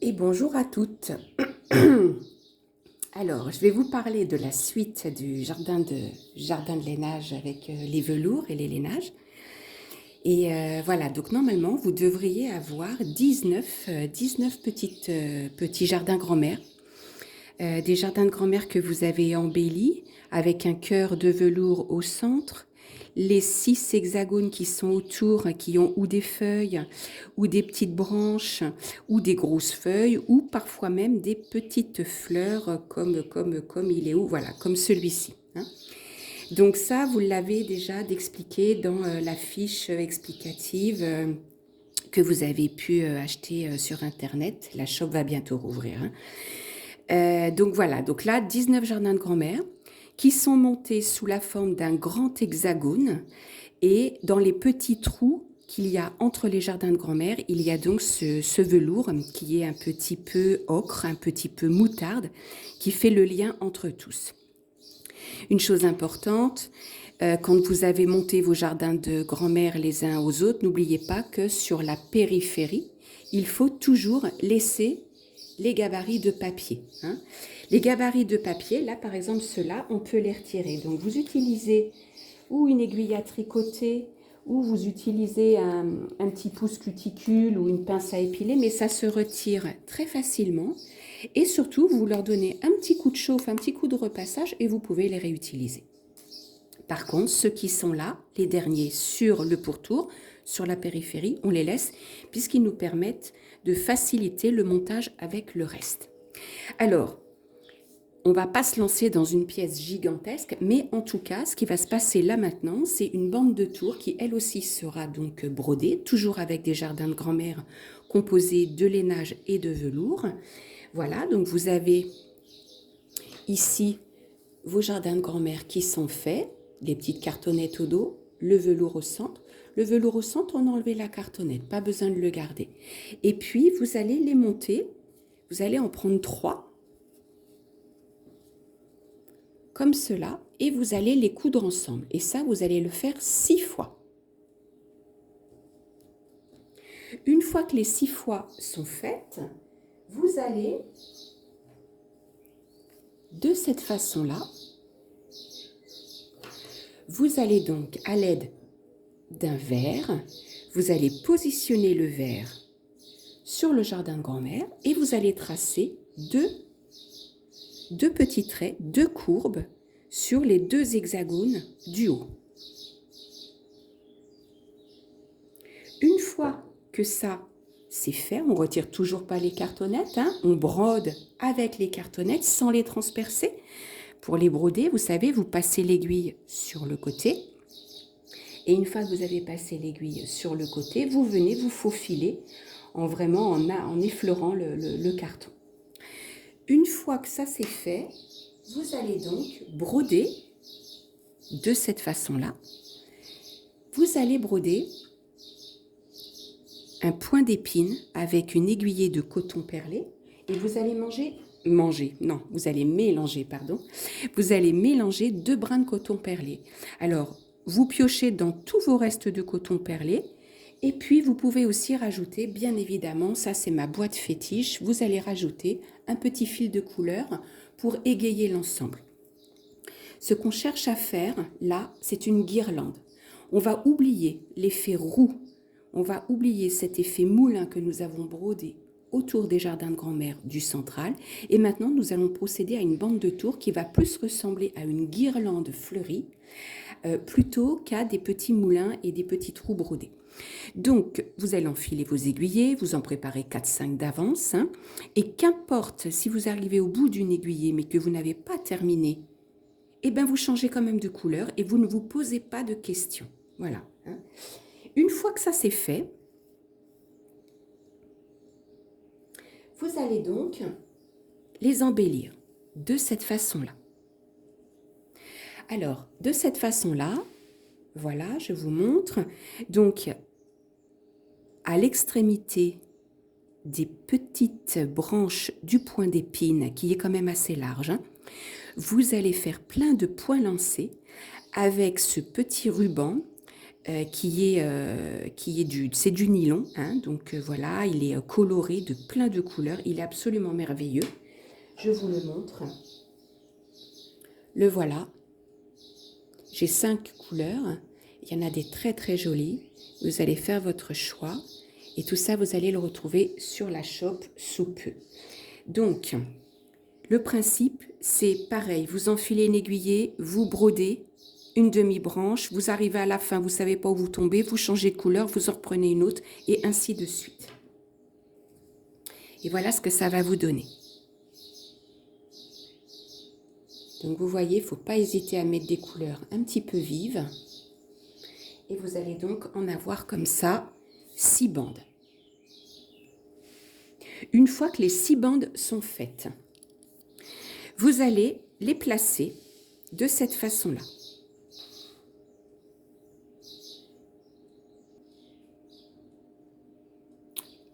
Et bonjour à toutes. Alors, je vais vous parler de la suite du jardin de lainage avec les velours et les lainages. Et voilà, donc normalement, vous devriez avoir 19 petits jardins grand-mère. Des jardins de grand-mère que vous avez embellis avec un cœur de velours au centre, les 6 hexagones qui sont autour, qui ont ou des feuilles, ou des petites branches, ou des grosses feuilles, ou parfois même des petites fleurs comme il est où, voilà, comme celui-ci. Hein. Donc ça, vous l'avez déjà expliqué dans la fiche explicative que vous avez pu acheter sur Internet. La shop va bientôt rouvrir. Hein. Donc voilà, donc là, 19 jardins de grand-mère qui sont montés sous la forme d'un grand hexagone et dans les petits trous qu'il y a entre les jardins de grand-mère, il y a donc ce velours qui est un petit peu ocre, un petit peu moutarde, qui fait le lien entre tous. Une chose importante, quand vous avez monté vos jardins de grand-mère les uns aux autres, n'oubliez pas que sur la périphérie, il faut toujours laisser les gabarits de papier. Hein. Les gabarits de papier, là par exemple ceux-là, on peut les retirer. Donc vous utilisez ou une aiguille à tricoter, ou vous utilisez un petit pouce cuticule ou une pince à épiler, mais ça se retire très facilement. Et surtout, vous leur donnez un petit coup de chauffe, un petit coup de repassage et vous pouvez les réutiliser. Par contre, ceux qui sont là, les derniers sur le pourtour, sur la périphérie, on les laisse puisqu'ils nous permettent de faciliter le montage avec le reste. Alors, on ne va pas se lancer dans une pièce gigantesque, mais en tout cas, ce qui va se passer là maintenant, c'est une bande de tours qui, elle aussi, sera donc brodée, toujours avec des jardins de grand-mère composés de lainage et de velours. Voilà, donc vous avez ici vos jardins de grand-mère qui sont faits, les petites cartonnettes au dos, le velours au centre. Le velours au centre, on a enlevé la cartonnette, pas besoin de le garder. Et puis, vous allez les monter, vous allez en prendre 3, comme cela, et vous allez les coudre ensemble. Et ça, vous allez le faire 6 fois. Une fois que les 6 fois sont faites, vous allez, de cette façon-là, vous allez donc, à l'aide d'un verre, vous allez positionner le verre sur le jardin de grand-mère et vous allez tracer deux petits traits, 2 courbes sur les 2 hexagones du haut. Une fois que ça c'est fait, on ne retire toujours pas les cartonnettes, hein, on brode avec les cartonnettes sans les transpercer. Pour les broder, vous savez, vous passez l'aiguille sur le côté. Et une fois que vous avez passé l'aiguille sur le côté, vous venez vous faufiler en effleurant le carton. Une fois que ça c'est fait, vous allez donc broder de cette façon-là. Vous allez broder un point d'épine avec une aiguillée de coton perlé et vous allez vous allez mélanger 2 brins de coton perlé. Alors, vous piochez dans tous vos restes de coton perlé et puis vous pouvez aussi rajouter, bien évidemment, ça c'est ma boîte fétiche, vous allez rajouter un petit fil de couleur pour égayer l'ensemble. Ce qu'on cherche à faire, là, c'est une guirlande. On va oublier l'effet roux, on va oublier cet effet moulin que nous avons brodé autour des jardins de grand-mère du central. Et maintenant, nous allons procéder à une bande de tours qui va plus ressembler à une guirlande fleurie plutôt qu'à des petits moulins et des petits trous brodés. Donc, vous allez enfiler vos aiguillets, vous en préparez 4-5 d'avance. Hein, et qu'importe si vous arrivez au bout d'une aiguillée mais que vous n'avez pas terminé, eh bien, vous changez quand même de couleur et vous ne vous posez pas de questions. Voilà. Hein. Une fois que ça c'est fait, vous allez donc les embellir de cette façon-là. Alors, de cette façon-là, voilà, je vous montre. Donc, à l'extrémité des petites branches du point d'épine, qui est quand même assez large, hein, vous allez faire plein de points lancés avec ce petit ruban c'est du nylon, hein, donc voilà, il est coloré de plein de couleurs, il est absolument merveilleux. Je vous le montre. Le voilà. J'ai 5 couleurs, il y en a des très très jolies. Vous allez faire votre choix et tout ça, vous allez le retrouver sur la shop sous peu. Donc, le principe, c'est pareil, vous enfilez une aiguillée, vous brodez une demi-branche, vous arrivez à la fin, vous ne savez pas où vous tombez, vous changez de couleur, vous en reprenez une autre et ainsi de suite. Et voilà ce que ça va vous donner. Donc vous voyez, il ne faut pas hésiter à mettre des couleurs un petit peu vives. Et vous allez donc en avoir comme ça 6 bandes. Une fois que les 6 bandes sont faites, vous allez les placer de cette façon-là.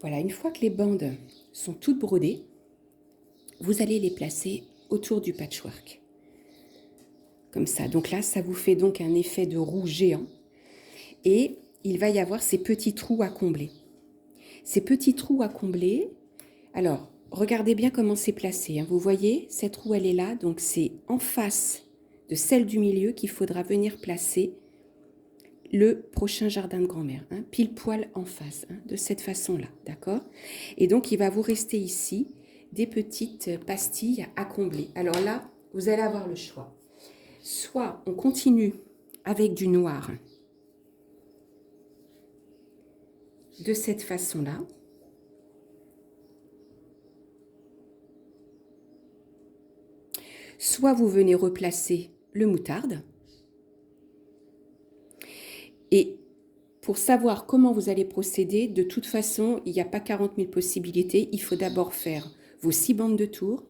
Voilà, une fois que les bandes sont toutes brodées, vous allez les placer autour du patchwork. Comme ça. Donc là, ça vous fait donc un effet de roue géant. Et il va y avoir ces petits trous à combler. Ces petits trous à combler, alors, regardez bien comment c'est placé. Hein. Vous voyez, cette roue, elle est là. Donc, c'est en face de celle du milieu qu'il faudra venir placer le prochain jardin de grand-mère. Hein, pile poil en face, hein, de cette façon-là. D'accord? Et donc, il va vous rester ici des petites pastilles à combler. Alors là, vous allez avoir le choix. Soit on continue avec du noir de cette façon-là. Soit vous venez replacer le moutarde. Et pour savoir comment vous allez procéder, de toute façon, il n'y a pas 40 000 possibilités. Il faut d'abord faire vos 6 bandes de tour,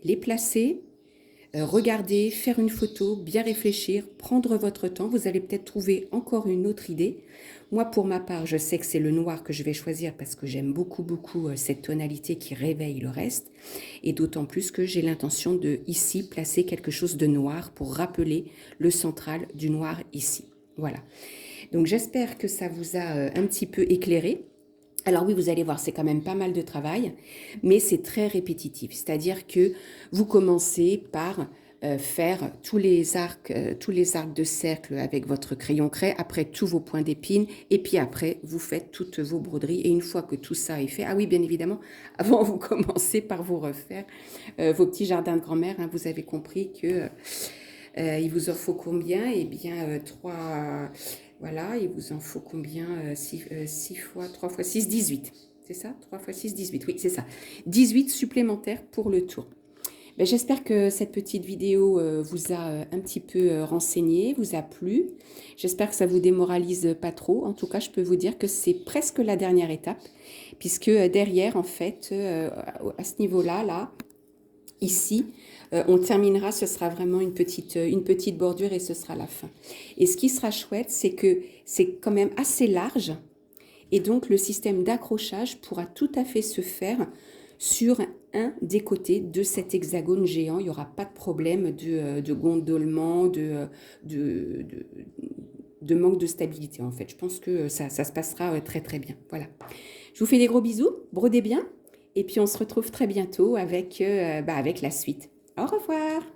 les placer, regarder, faire une photo, bien réfléchir, prendre votre temps. Vous allez peut-être trouver encore une autre idée. Moi, pour ma part, je sais que c'est le noir que je vais choisir parce que j'aime beaucoup cette tonalité qui réveille le reste. Et d'autant plus que j'ai l'intention de, ici, placer quelque chose de noir pour rappeler le central du noir ici. Voilà. Donc, j'espère que ça vous a un petit peu éclairé. Alors oui, vous allez voir, c'est quand même pas mal de travail, mais c'est très répétitif. C'est-à-dire que vous commencez par faire tous les arcs de cercle avec votre crayon craie, après tous vos points d'épine, et puis après, vous faites toutes vos broderies. Et une fois que tout ça est fait, ah oui, bien évidemment, avant, vous commencez par vous refaire vos petits jardins de grand-mère. Hein, vous avez compris que il vous en faut combien? Eh bien, 3... Voilà, il vous en faut combien? 6 fois 3 fois 6, 18. C'est ça? 3 fois 6, 18. Oui, c'est ça. 18 supplémentaires pour le tour. Ben, j'espère que cette petite vidéo vous a un petit peu renseigné, vous a plu. J'espère que ça vous démoralise pas trop. En tout cas, je peux vous dire que c'est presque la dernière étape, puisque derrière, en fait, à ce niveau-là, là, ici, on terminera, ce sera vraiment une petite bordure et ce sera la fin. Et ce qui sera chouette, c'est que c'est quand même assez large et donc le système d'accrochage pourra tout à fait se faire sur un des côtés de cet hexagone géant. Il n'y aura pas de problème de gondolement, de manque de stabilité en fait. Je pense que ça se passera très très bien. Voilà. Je vous fais des gros bisous, brodez bien et puis on se retrouve très bientôt avec la suite. Au revoir!